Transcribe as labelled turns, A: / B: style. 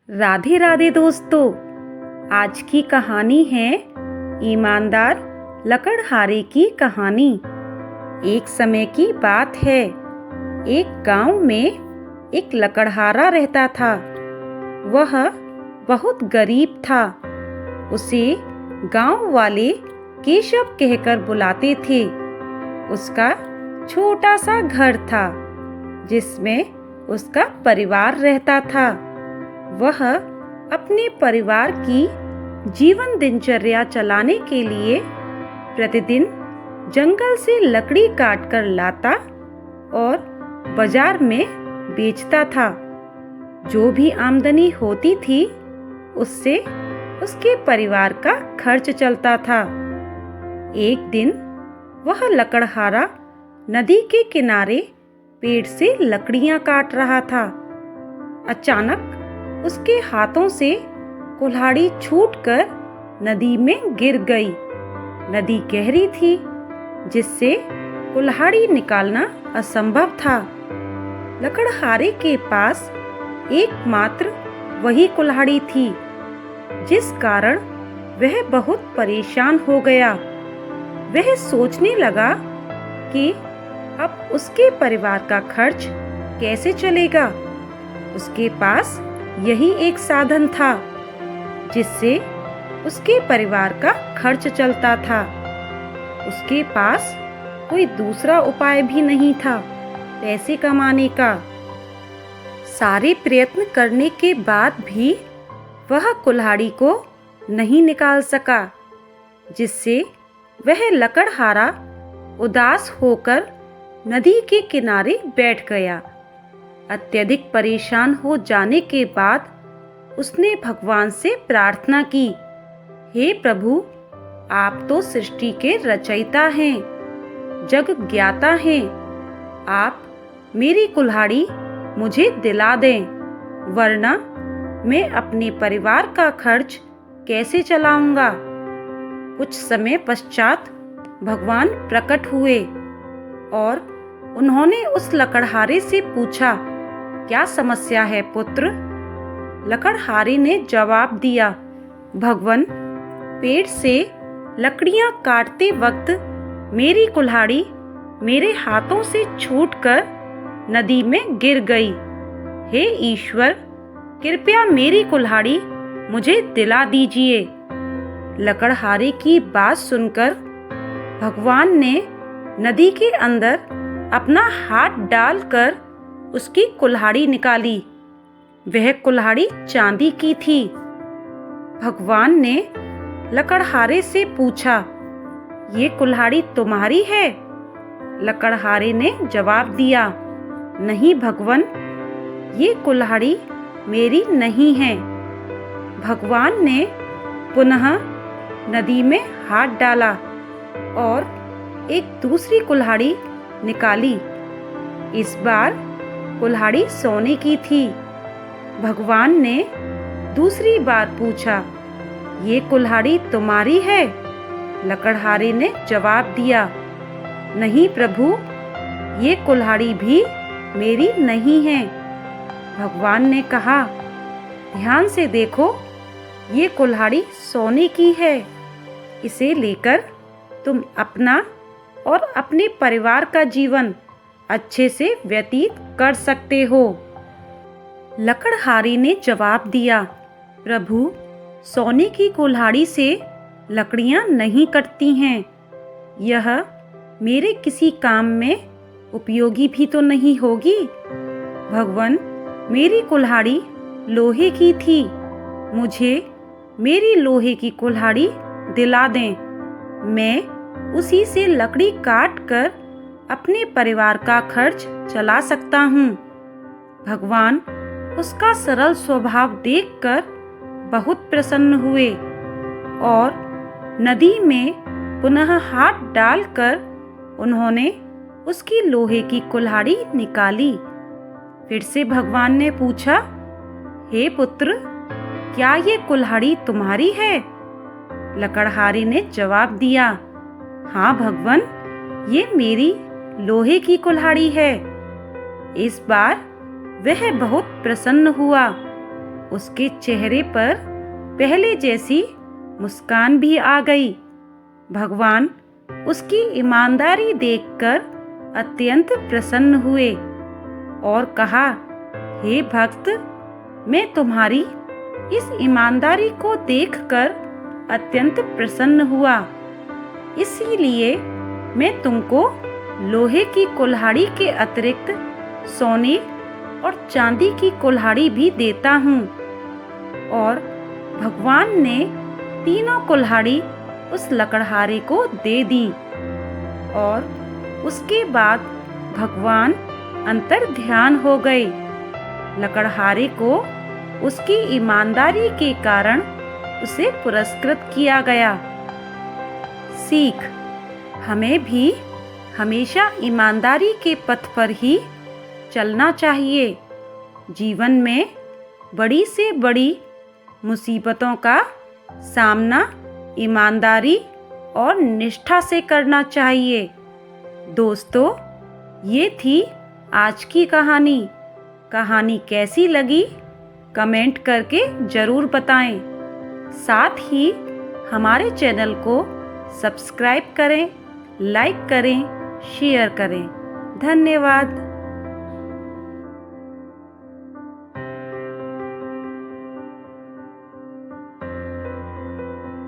A: राधे राधे दोस्तों। आज की कहानी है ईमानदार लकड़हारे की कहानी। एक समय की बात है, एक गांव में एक लकड़हारा रहता था। वह बहुत गरीब था। उसे गांव वाले केशव कहकर बुलाते थे। उसका छोटा सा घर था जिसमें उसका परिवार रहता था। वह अपने परिवार की जीवन दिनचर्या चलाने के लिए प्रतिदिन जंगल से लकड़ी काट कर लाता और बाजार में बेचता था। जो भी आमदनी होती थी उससे उसके परिवार का खर्च चलता था। एक दिन वह लकड़हारा नदी के किनारे पेड़ से लकड़ियां काट रहा था। अचानक उसके हाथों से कुल्हाड़ी छूटकर नदी में गिर गई। नदी गहरी थी जिससे कुल्हाड़ी निकालना असंभव था। लकड़हारे के पास एकमात्र वही कुल्हाड़ी थी, जिस कारण वह बहुत परेशान हो गया। वह सोचने लगा कि अब उसके परिवार का खर्च कैसे चलेगा। उसके पास यही एक साधन था जिससे उसके परिवार का खर्च चलता था। उसके पास कोई दूसरा उपाय भी नहीं था पैसे कमाने का। सारे प्रयत्न करने के बाद भी वह कुल्हाड़ी को नहीं निकाल सका, जिससे वह लकड़हारा उदास होकर नदी के किनारे बैठ गया। अत्यधिक परेशान हो जाने के बाद उसने भगवान से प्रार्थना की, हे प्रभु, आप तो सृष्टि के रचयिता हैं, जग ज्ञाता हैं। आप मेरी कुल्हाड़ी मुझे दिला दें, वरना मैं अपने परिवार का खर्च कैसे चलाऊंगा। कुछ समय पश्चात भगवान प्रकट हुए और उन्होंने उस लकड़हारे से पूछा, क्या समस्या है पुत्र? लकड़हारे ने जवाब दिया, भगवन, पेड़ से लकड़ियां काटते वक्त मेरी कुल्हाड़ी मेरे हाथों से छूटकर नदी में गिर गई। हे ईश्वर, कृपया मेरी कुल्हाड़ी मुझे दिला दीजिए। लकड़हारे की बात सुनकर भगवान ने नदी के अंदर अपना हाथ डालकर उसकी कुल्हाड़ी निकाली। वह कुल्हाड़ी चांदी की थी। भगवान ने लकड़हारे से पूछा, ये कुल्हाड़ी तुम्हारी है? लकड़हारे ने जवाब दिया, नहीं भगवन, ये कुल्हाड़ी मेरी नहीं है। भगवान ने पुनः नदी में हाथ डाला और एक दूसरी कुल्हाड़ी निकाली। इस बार कुल्हाड़ी सोने की थी। भगवान ने दूसरी बार पूछा, ये कुल्हाड़ी तुम्हारी है? लकड़हारे ने जवाब दिया, नहीं प्रभु, ये कुल्हाड़ी भी मेरी नहीं है। भगवान ने कहा, ध्यान से देखो, ये कुल्हाड़ी सोने की है। इसे लेकर तुम अपना और अपने परिवार का जीवन अच्छे से व्यतीत कर सकते हो। लकड़हारे ने जवाब दिया, प्रभु, सोने की कुल्हाड़ी से लकड़ियां नहीं कटती हैं। यह मेरे किसी काम में उपयोगी भी तो नहीं होगी। भगवन, मेरी कुल्हाड़ी लोहे की थी। मुझे मेरी लोहे की कुल्हाड़ी दिला दें। मैं उसी से लकड़ी काट कर अपने परिवार का खर्च चला सकता हूँ। भगवान उसका सरल स्वभाव देखकर बहुत प्रसन्न हुए और नदी में पुनः हाथ डालकर उन्होंने उसकी लोहे की कुल्हाड़ी निकाली। फिर से भगवान ने पूछा, हे पुत्र, क्या ये कुल्हाड़ी तुम्हारी है? लकड़हारे ने जवाब दिया, हाँ भगवन, ये मेरी लोहे की कुल्हाड़ी है। इस बार वह बहुत प्रसन्न हुआ। उसके चेहरे पर पहले जैसी मुस्कान भी आ गई। भगवान उसकी ईमानदारी देखकर अत्यंत प्रसन्न हुए और कहा, हे भक्त, मैं तुम्हारी इस ईमानदारी को देखकर अत्यंत प्रसन्न हुआ, इसीलिए मैं तुमको लोहे की कुल्हाड़ी के अतिरिक्त सोने और चांदी की कुल्हाड़ी भी देता हूँ। और भगवान ने तीनों कुल्हाड़ी उस लकड़हारे को दे दी और उसके बाद भगवान अंतर ध्यान हो गए। लकड़हारे को उसकी ईमानदारी के कारण उसे पुरस्कृत किया गया। सीख: हमें भी हमेशा ईमानदारी के पथ पर ही चलना चाहिए। जीवन में बड़ी से बड़ी मुसीबतों का सामना ईमानदारी और निष्ठा से करना चाहिए। दोस्तों, ये थी आज की कहानी। कहानी कैसी लगी कमेंट करके ज़रूर बताएं। साथ ही हमारे चैनल को सब्सक्राइब करें, लाइक करें, शेयर करें। धन्यवाद।